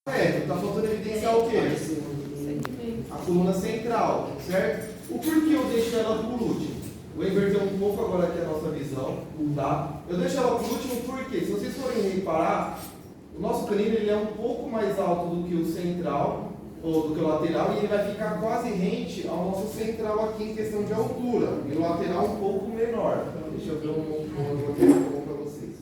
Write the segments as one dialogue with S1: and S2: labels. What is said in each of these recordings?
S1: Certo, está faltando evidenciar o quê? A coluna central, certo? O porquê eu deixo ela por último? Vou inverter um pouco agora aqui a nossa visão, tá? Eu deixo ela por último porque, se vocês forem reparar, o nosso canino ele é um pouco mais alto do que o central, ou do que o lateral, e ele vai ficar quase rente ao nosso central aqui em questão de altura, e o lateral um pouco menor. Deixa eu ver um bom para vocês.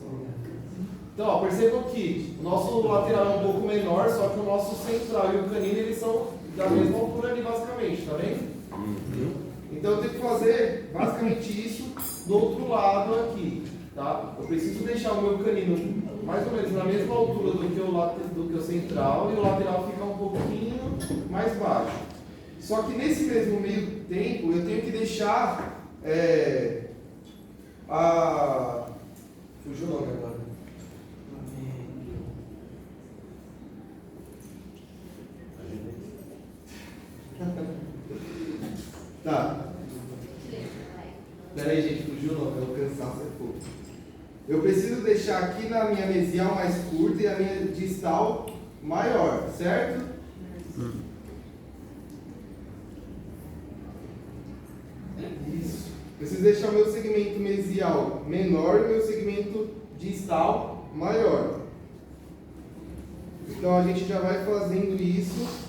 S1: Então, ó, percebam que o nosso lateral é um pouco menor, só que o nosso central e o canino eles são da mesma altura ali, basicamente, tá vendo? Então eu tenho que fazer basicamente isso do outro lado aqui, tá? Eu preciso deixar o meu canino mais ou menos na mesma altura do que o central e o lateral ficar um pouquinho mais baixo. Só que nesse mesmo meio tempo eu tenho que deixar fugiu o nome agora. Tá. Pera aí, gente, fugiu o nome, o cansaço é pouco. Eu preciso deixar aqui na minha mesial mais curta e a minha distal maior, certo? Isso. Preciso deixar o meu segmento mesial menor e o meu segmento distal maior. Então a gente já vai fazendo isso.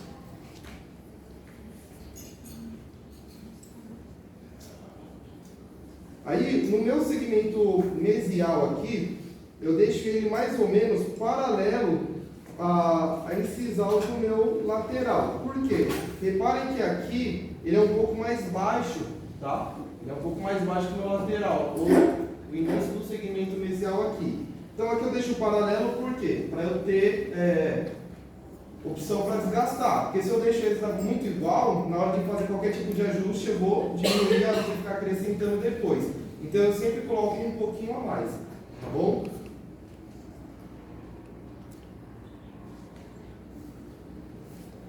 S1: Aí, no meu segmento mesial aqui, eu deixo ele mais ou menos paralelo à incisal do meu lateral. Por quê? Reparem que aqui ele é um pouco mais baixo, tá? Ele é um pouco mais baixo que o meu lateral, ou o início do segmento mesial aqui. Então aqui eu deixo paralelo por quê? Para eu ter opção para desgastar. Porque se eu deixo eles muito igual, na hora de fazer qualquer tipo de ajuste, eu vou diminuir e ficar acrescentando depois. Então eu sempre coloco um pouquinho a mais, tá bom?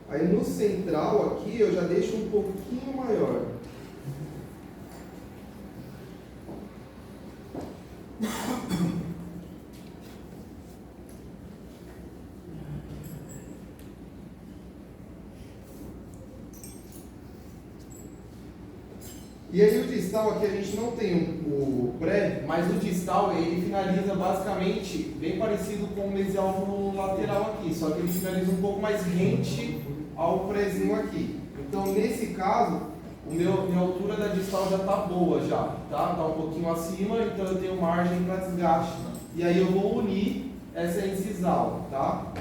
S1: Aí no central aqui eu já deixo um pouquinho maior. E aí o distal aqui a gente não tem o pré, mas o distal ele finaliza basicamente bem parecido com o mesial no lateral aqui, só que ele finaliza um pouco mais rente ao prézinho aqui. Então nesse caso, minha altura da distal já está boa já, tá? Está um pouquinho acima, então eu tenho margem para desgaste. E aí eu vou unir essa incisal, tá?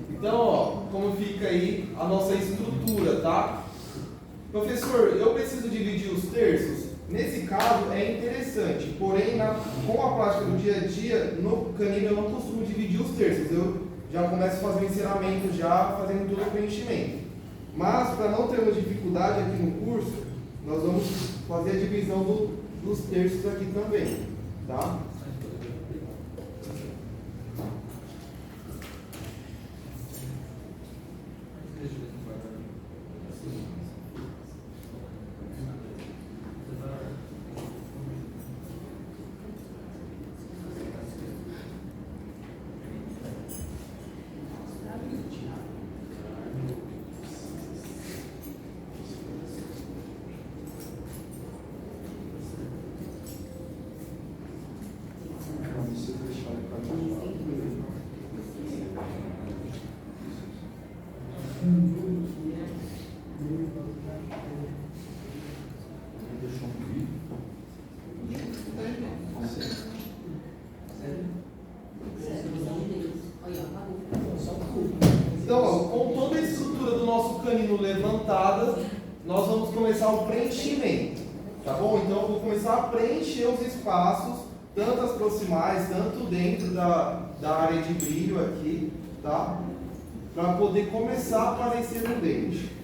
S1: Então, ó, como fica aí a nossa estrutura, tá? Professor, eu preciso dividir os terços? Nesse caso é interessante, porém com a prática do dia a dia, no canino eu não costumo dividir os terços, eu já começo a fazer o encerramento, já fazendo todo o preenchimento. Mas, para não termos dificuldade aqui no curso, nós vamos fazer a divisão dos terços aqui também, tá? no levantada, nós vamos começar o preenchimento, tá bom? Então eu vou começar a preencher os espaços, tanto as proximais, tanto dentro da área de brilho aqui, tá? Para poder começar a aparecer no dente.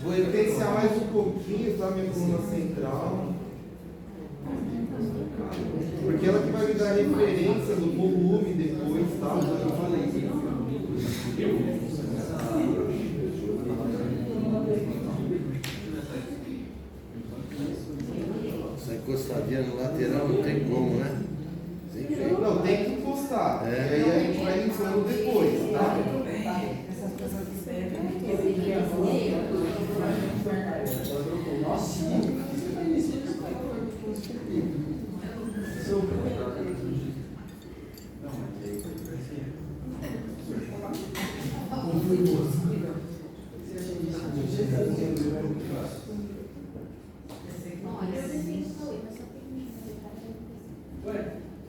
S1: Vou evidenciar mais um pouquinho, tá? Minha coluna central. Porque ela que vai me dar referência do volume depois, tá? Eu falei isso.
S2: Essa encostadinha no lateral não tem como, né?
S1: Não, tem que encostar. E aí a gente vai iniciando depois, tá?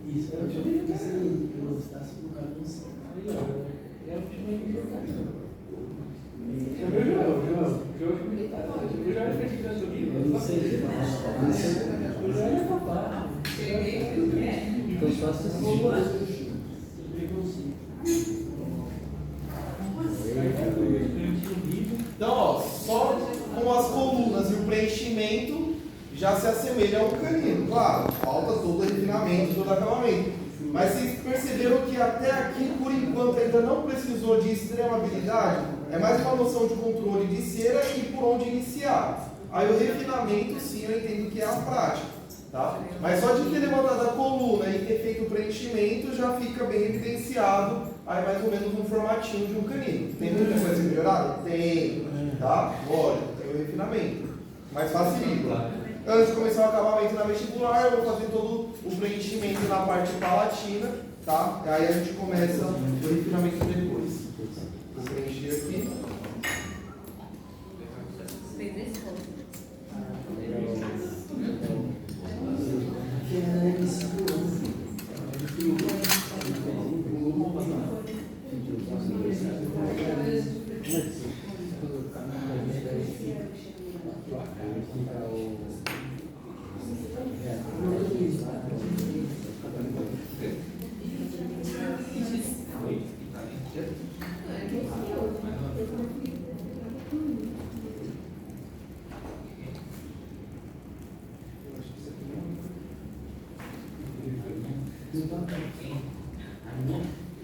S3: Isso, eu tinha que se eu gostasse do cara do céu. Eu tinha que eu não sei. Eu já era papai. Eu só assisti.
S1: Então, ó, só com as colunas e o preenchimento já se assemelha ao canino. Claro, falta todo o refinamento, todo o acabamento. Mas vocês perceberam que até aqui, por enquanto, ainda não precisou de extrema habilidade? É mais uma noção de controle de cera e por onde iniciar. Aí o refinamento, sim, eu entendo que é a prática. Tá? Mas só de ter levantado a coluna e ter feito o preenchimento, já fica bem evidenciado, aí mais ou menos um formatinho de um canino. Tem muita coisa melhorada? Tem. Tá? Lógico, tem o refinamento. Mas facilita. Antes de começar o acabamento na vestibular, eu vou fazer todo o preenchimento na parte palatina, tá? Aí a gente começa o refinamento depois. Vou preencher aqui.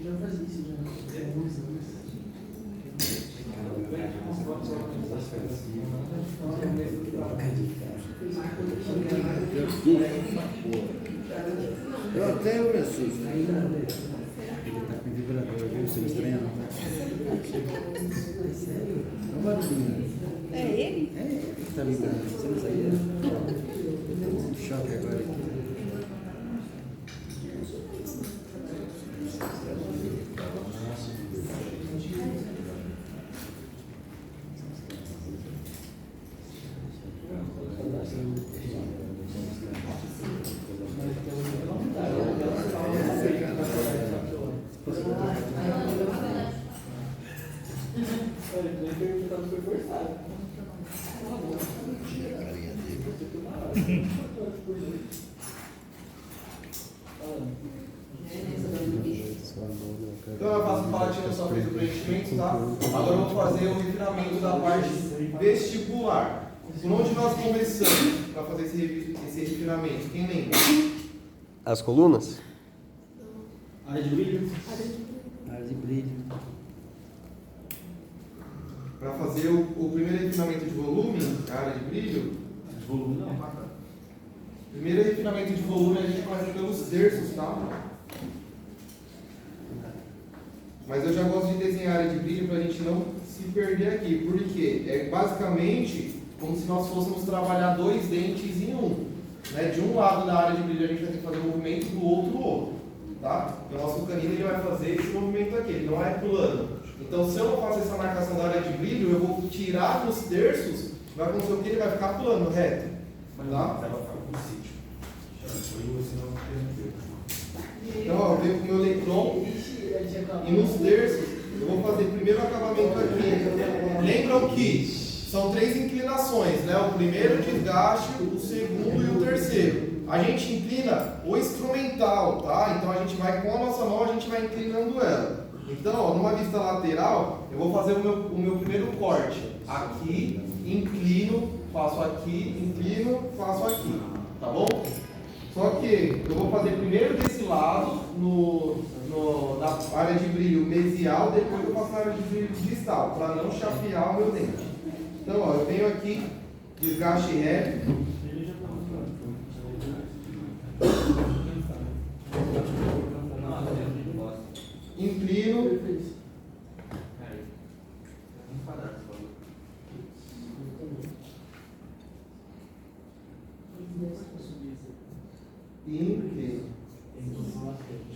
S3: Já fazia isso já há alguns anos.
S2: Eu até me assusto. Ele tá com vibrador, viu? Você não estranha não. Não vai dormir.
S4: É ele?
S2: É ele que tá vibrando. Você não sabia? Um choque agora aqui.
S3: nem perguntando se foi forçado.
S1: Então eu faço parte, eu só fiz o preenchimento, tá? Agora eu vou fazer o refinamento da parte vestibular. Por onde nós começamos para fazer esse refinamento? Quem lembra?
S4: As colunas?
S3: Área de brilho.
S2: Área de brilho.
S1: Para fazer o primeiro refinamento de volume, a área de brilho,
S3: De volume não.
S1: primeiro refinamento de volume a gente começa pelos terços, tá? Mas eu já gosto de desenhar a área de brilho para a gente não se perder aqui. Por quê? É basicamente como se nós fôssemos trabalhar dois dentes em um. Né? De um lado da área de brilho a gente vai ter que fazer um movimento, do outro. Tá? Então o nosso canino ele vai fazer esse movimento aqui, ele não é plano. Então se eu não faço essa marcação da área de brilho, eu vou tirar dos terços, vai acontecer o que? Ele vai ficar plano, reto. Tá? Então ó, eu venho com o meu letron e nos terços eu vou fazer primeiro o acabamento aqui. Lembram que são três inclinações, né? O primeiro desgaste, o segundo e o terceiro. A gente inclina o instrumental, tá? Então a gente vai com a nossa mão, a gente vai inclinando ela. Então, ó, numa vista lateral, eu vou fazer o meu primeiro corte. Aqui, inclino, faço aqui, inclino, faço aqui. Tá bom? Só que eu vou fazer primeiro desse lado, na área de brilho mesial, depois eu faço na área de brilho distal, para não chapear o meu dente. Então, ó, eu venho aqui, desgaste reto. Inclino. E inclino.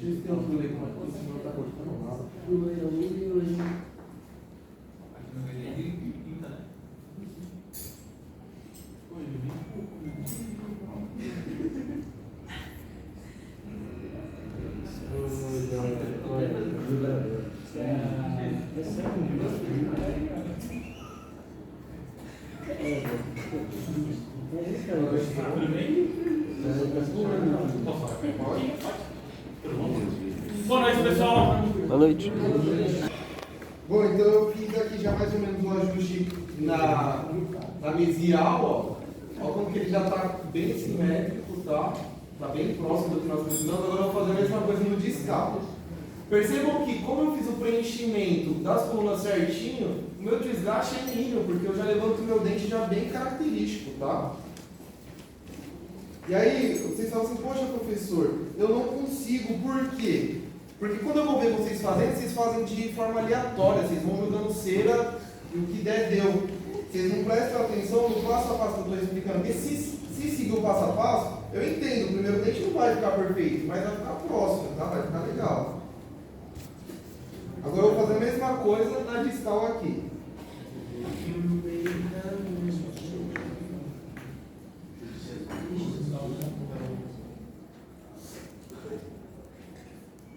S1: Deixa eu ver se tem um problema aqui, senão tá cortando nada.
S5: Boa noite, pessoal.
S4: Boa noite.
S1: Bom, então eu fiz aqui já mais ou menos um ajuste na mesial, ó. Olha como que ele já está bem simétrico, tá? Está bem próximo do que nós precisamos. Agora eu vou fazer a mesma coisa no discal. Percebam que, como eu fiz o preenchimento das colunas certinho, o meu desgaste é mínimo, porque eu já levanto o meu dente já bem característico, tá? E aí, vocês falam assim, poxa professor, eu não consigo, por quê? Porque quando eu vou ver vocês fazendo, vocês fazem de forma aleatória, vocês vão jogando cera e o que der deu. Vocês não prestam atenção no passo a passo que eu estou explicando, porque se seguir o passo a passo, eu entendo, o primeiro dente não vai ficar perfeito, mas vai ficar próximo, tá? Vai ficar legal. Agora eu vou fazer a mesma coisa na distal aqui.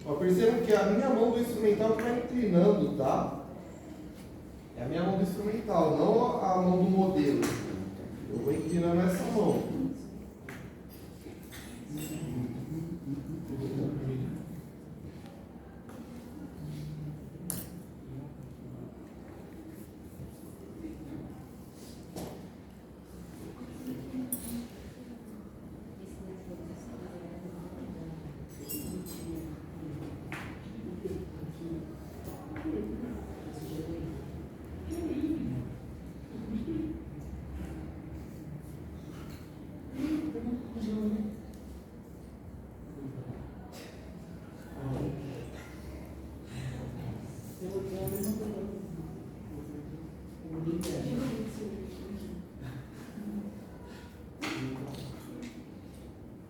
S1: Ó, percebam que a minha mão do instrumental está inclinando, tá? É a minha mão do instrumental, não a mão do modelo. Eu vou inclinando essa mão.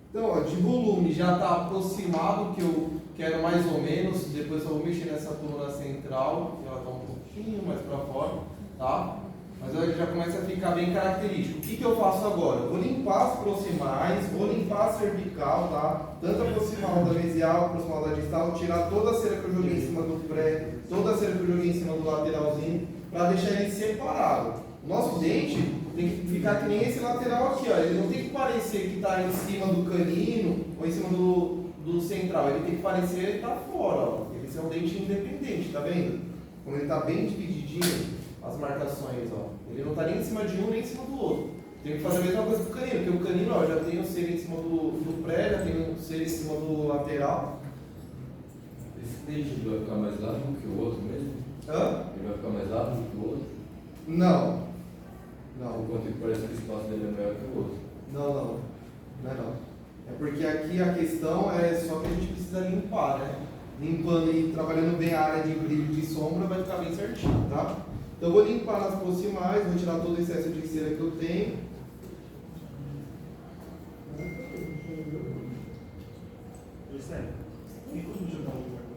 S1: Então, ó, de volume já está aproximado o que eu quero mais ou menos. Depois eu vou mexer nessa coluna central, que ela está um pouquinho mais para fora, tá? Mas ela já começa a ficar bem característico. O que eu faço agora? Eu vou limpar as proximais, vou limpar a cervical, tá? Tanto a proximal da mesial, a proximal da distal, tirar toda a cera que eu joguei em cima do pré, toda a cera que eu joguei em cima do lateralzinho. para deixar ele separado. O nosso dente tem que ficar que nem esse lateral aqui, ó. Ele não tem que parecer que está em cima do canino ou em cima do central. Ele tem que parecer que está fora, ó. Esse é um dente independente, tá vendo? Como ele está bem divididinho, as marcações, ó. Ele não está nem em cima de um nem em cima do outro. Tem que fazer a mesma coisa com o canino, porque o canino, ó, já tem o cera em cima do pré, já tem o cera em cima do lateral.
S5: Esse dente vai ficar mais largo que o outro mesmo?
S1: Hã?
S5: Ele vai ficar mais largo que o outro?
S1: Não. Não.
S5: Enquanto que parece que o espaço dele é maior que o outro.
S1: Não. Não é não. É porque aqui a questão é só que a gente precisa limpar, né? Limpando e trabalhando bem a área de brilho de sombra vai ficar bem certinho, tá? Então eu vou limpar nas proximais, vou tirar todo o excesso de cera que eu tenho.
S6: Sério? E como jogar o lugar com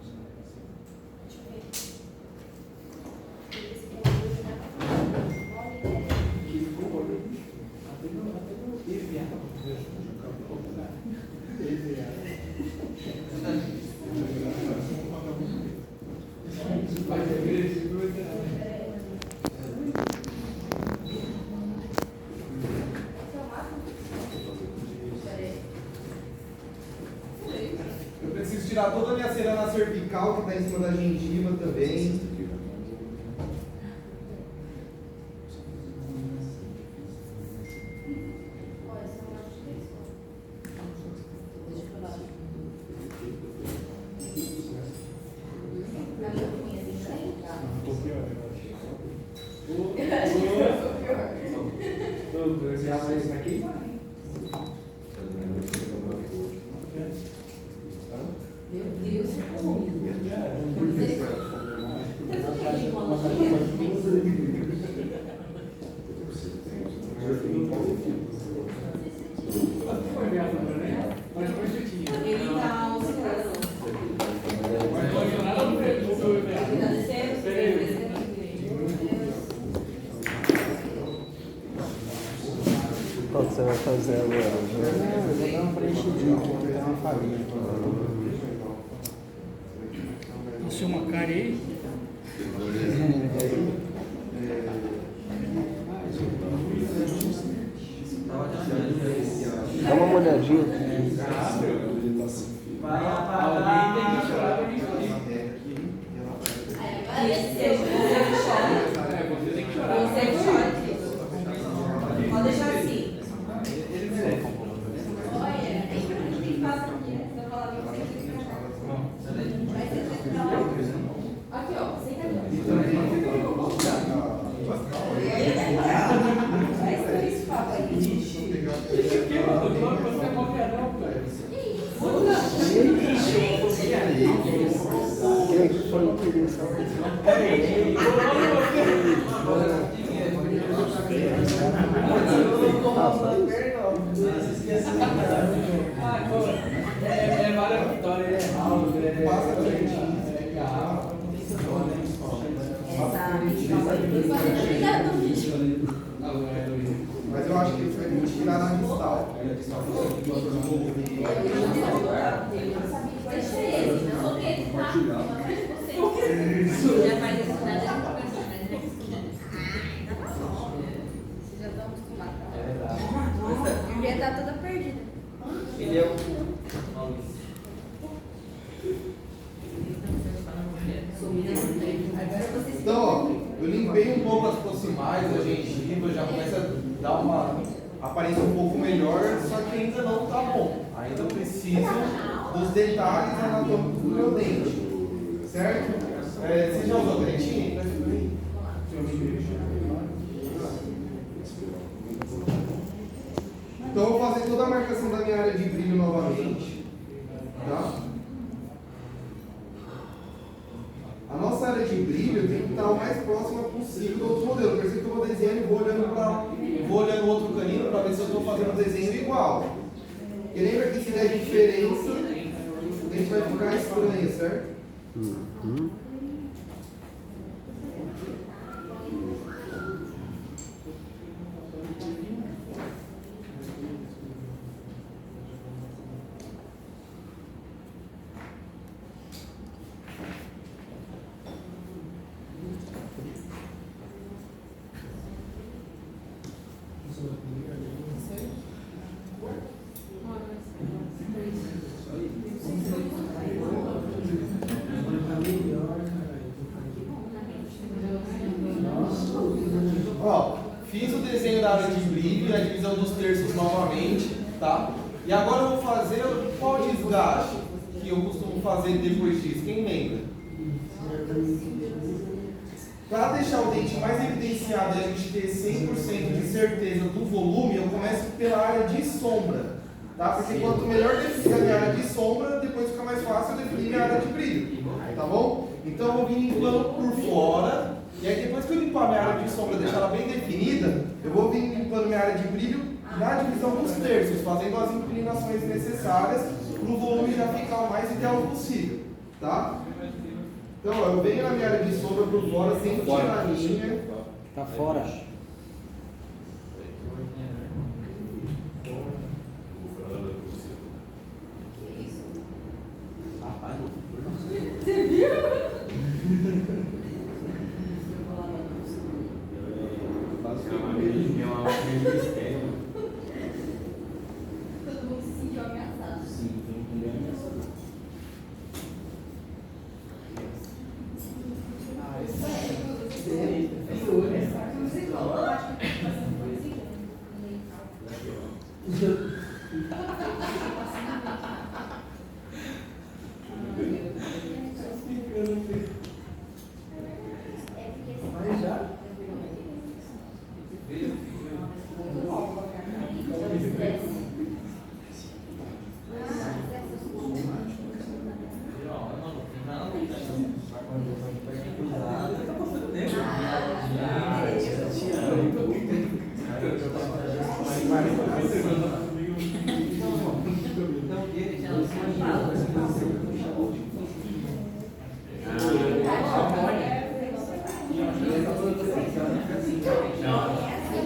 S1: Eu preciso tirar toda a minha cera na cervical, que está em cima da gengiva também.
S7: Meu Deus, ele tá oscilando. Ele tá descendo.
S4: Qual que você vai fazer agora?
S2: Eu vou dar uma preenchidinha aqui, vou dar uma farinha aqui.
S3: Passou uma cara aí.
S4: Dá uma olhadinha.
S3: Vai apagar. Alguém tem que chorar pra mim.
S7: Você tem que chorar. Você que chora. Pode deixar assim. Olha, tem que passar aqui. Se eu falar pra você, tem que ficar. Vai ser central. Aqui, ó. Senta aqui. Vai ser esse papo aí.
S4: Quem foi que disse?
S3: É várias vitórias, é algo,
S1: Passa pra gente. Mas eu acho que ele vai tirar na distal.
S7: Já faz isso nada Vocês já estão acostumados. A minha tá toda perdida.
S5: Ele é o
S1: Então, ó, eu limpei um pouco as proximais, a gengiva, já começa a dar uma aparência um pouco melhor, só que ainda não tá bom. Ainda preciso dos detalhes anatômicos do meu dente, certo? Você já usou dentinho? Então eu vou fazer toda a marcação da minha área de brilho novamente, tá? A nossa área de brilho tem que estar o mais próxima possível do outro modelo. Por isso que eu vou desenhando e vou olhando o outro canino para ver se eu estou fazendo o desenho igual. E lembra que se der diferença, a gente vai ficar estranho, certo? desenho da área de brilho e a divisão dos terços novamente, tá? E agora eu vou fazer qual desgaste que eu costumo fazer depois disso? Quem lembra? Para deixar o dente mais evidenciado e a gente ter 100% de certeza do volume, eu começo pela área de sombra, tá? Porque quanto melhor definir a minha área de sombra, depois fica mais fácil eu definir minha área de brilho, tá bom? Então eu vou vir limpando por fora, e aí depois que eu limpar minha área de sombra e deixar ela bem definida, eu vou vir limpando minha área de brilho na divisão dos terços, fazendo as inclinações necessárias para o volume já ficar o mais ideal possível, tá? Então, ó, eu venho na minha área de sombra por fora, sem tirar a linha.
S2: Tá fora.
S7: Você viu? Todo mundo se sentiu ameaçado. Você falou, eu acho que
S3: Mas já?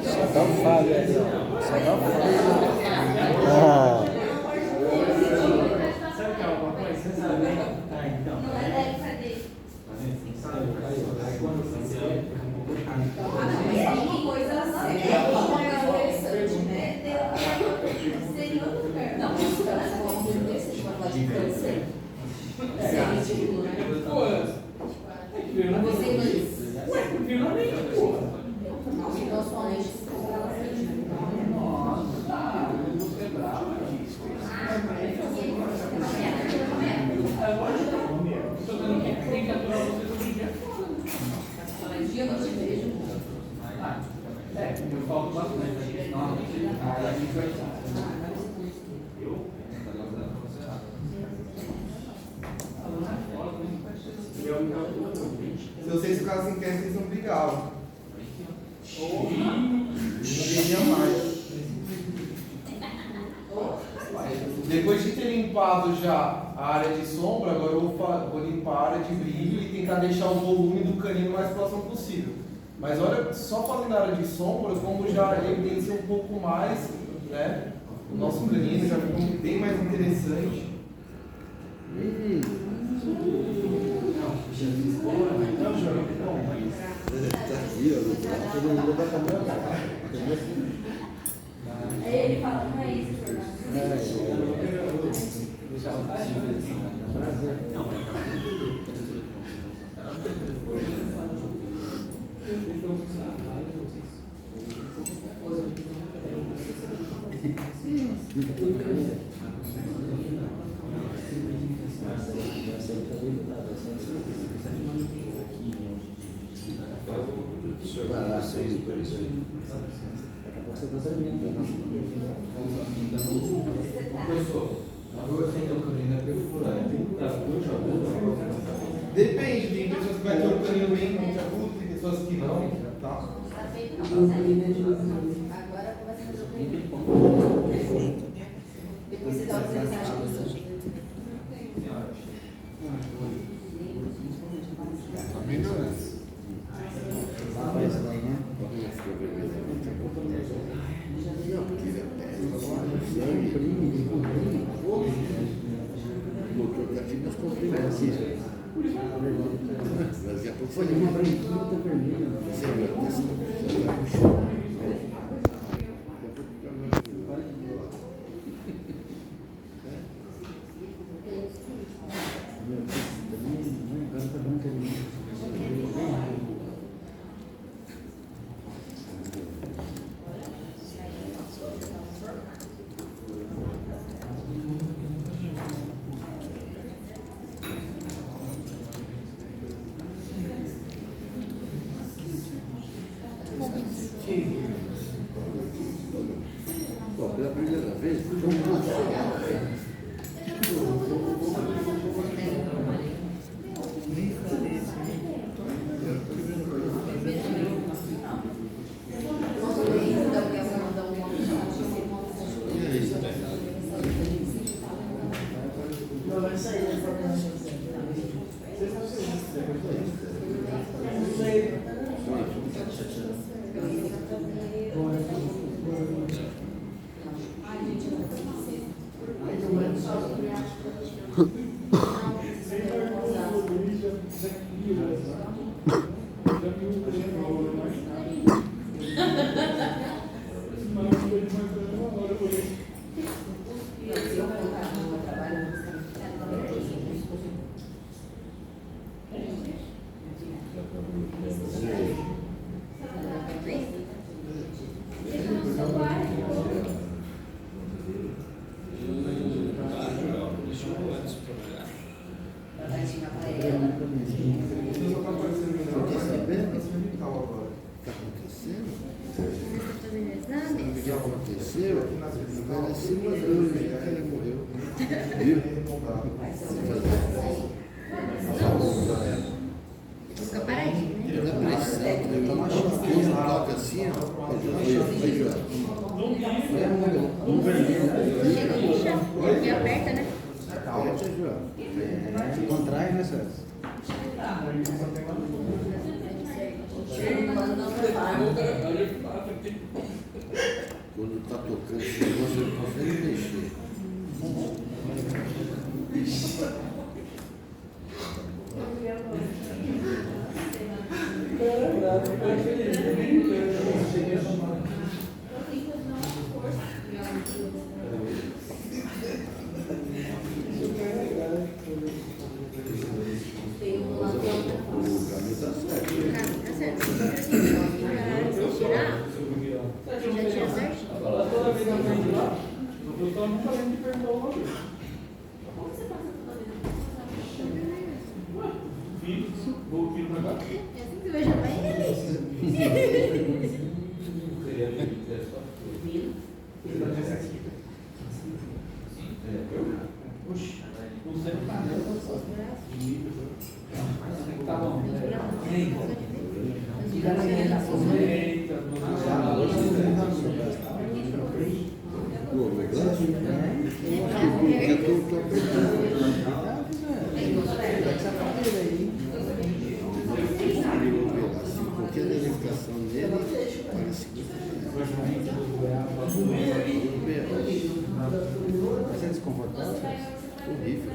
S2: Só dá um Fábio ali, ó. Só dá um Fábio.
S4: Ah,
S3: Sabe o que é alguma coisa? Você sabe? Ah, então.
S7: não é deve fazer. Uma coisa séria, interessante, né? Seria outro lugar. Não, mas se ela for uma coisa desse, tipo, falar de câncer. Você não.
S3: Ué, finalmente, porra.
S7: Então, sua leite.
S3: Tem que aturar você todo dia.
S7: Dia eu não te vejo.
S3: Eu falo bastante. Aí a gente vai estar.
S1: Se vocês ficassem quietos, vocês não brigavam. Deveria mais. Depois de ter limpado já a área de sombra, agora eu vou limpar a área de brilho e tentar deixar o volume do canino mais próximo possível. Mas olha, só fazendo a área de sombra, como já evidencia um pouco mais, né? O nosso canino já ficou bem mais interessante.
S7: Aí ele fala, não é isso,
S1: Depende, tem pessoas que vai ter o canino bem agudo, tem pessoas que não, tá?
S7: Tá feito, não consegue. Agora começa a fazer o treino. Depois você dá uma mensagem.
S2: Foi uma branquinha vermelha. Pô, pela primeira vez, vamos
S3: Não, vai sair da informação.
S2: Contrai, né, Sérgio?
S8: Quando está tocando esse negócio, ele não consegue mexer. Qualquer delegação dele parece que
S2: Você é desconfortável?
S8: horrível.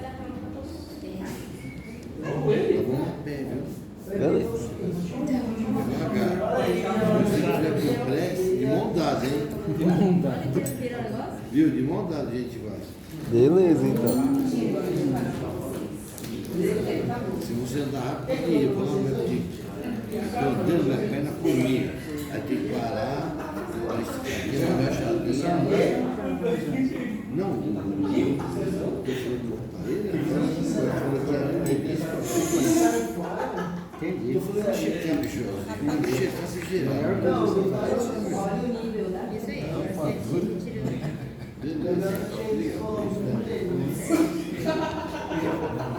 S8: Tá bom na pé, viu?
S4: Beleza.
S8: Devagar. Se tiver complexo, de mão dada, hein? Viu? De mão dada a gente vai.
S4: Beleza, então.
S8: Se você andar rapidinho, eu vou lá no meu time. Meu Deus, minha perna comia. Aí tem que parar, dar uma esticadinha, uma agachadinha. Não, eu falei do aparelho, eu falei que era início.
S2: Entendi.
S8: Eu falei, checar, bicho. Checar se geral. Beleza.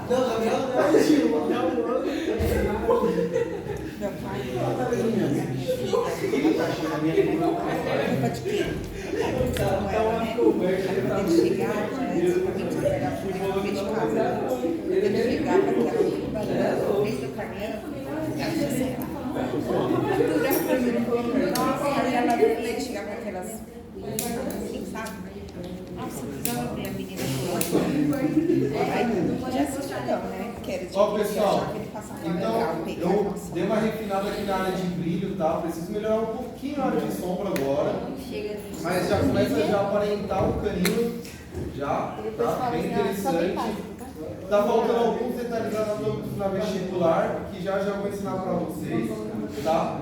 S3: Não, Gabriel não é o tio, é o outro.
S1: Ó, pessoal, então eu dei uma refinada aqui na área de brilho, tá? Preciso melhorar um pouquinho a área de sombra agora, mas já começa já a aparentar o canino, já, tá? Bem interessante. Tá faltando alguns detalhes anatômicos na vestibular, que já vou ensinar pra vocês, tá?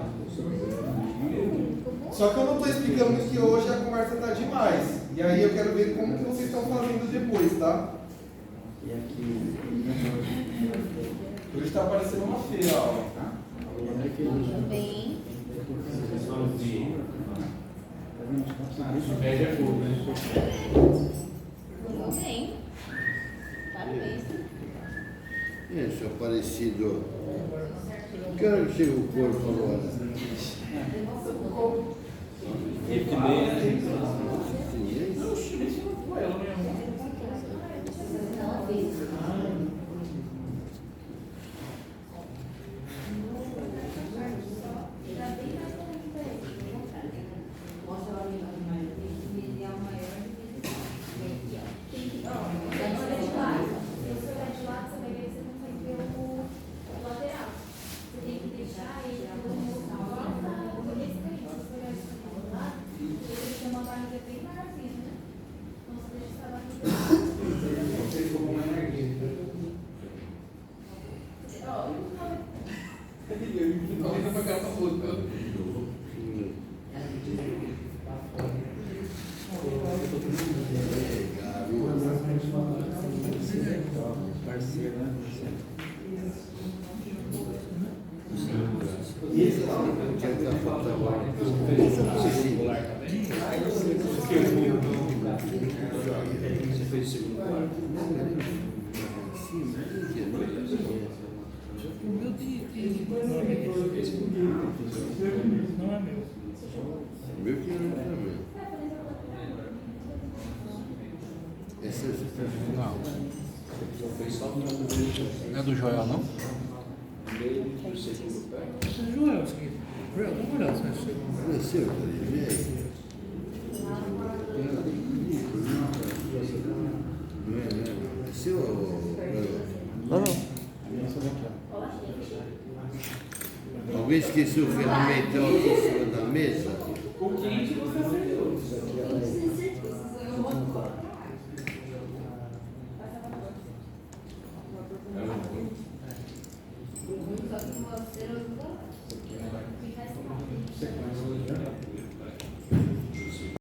S1: Só que eu não estou explicando porque hoje a conversa tá demais. E aí eu quero ver como que vocês estão fazendo depois, tá?
S2: E aqui.
S1: Hoje está parecendo uma feira, ó.
S7: Também. Tudo bem. Parabéns.
S8: É, seu Aparecido. Que hora que chega o corpo agora?
S6: Não é meu.
S8: Meu que não é meu. Esse é o
S2: Não. Não é do Joel, não?
S5: Esse
S2: É Joel, isso aqui. Joel, dá uma olhada se é seu.
S8: Não é seu, não é seu ou
S4: Não, não.
S8: alguém esqueceu o ferramental aqui em cima da mesa?
S6: O quente você fez.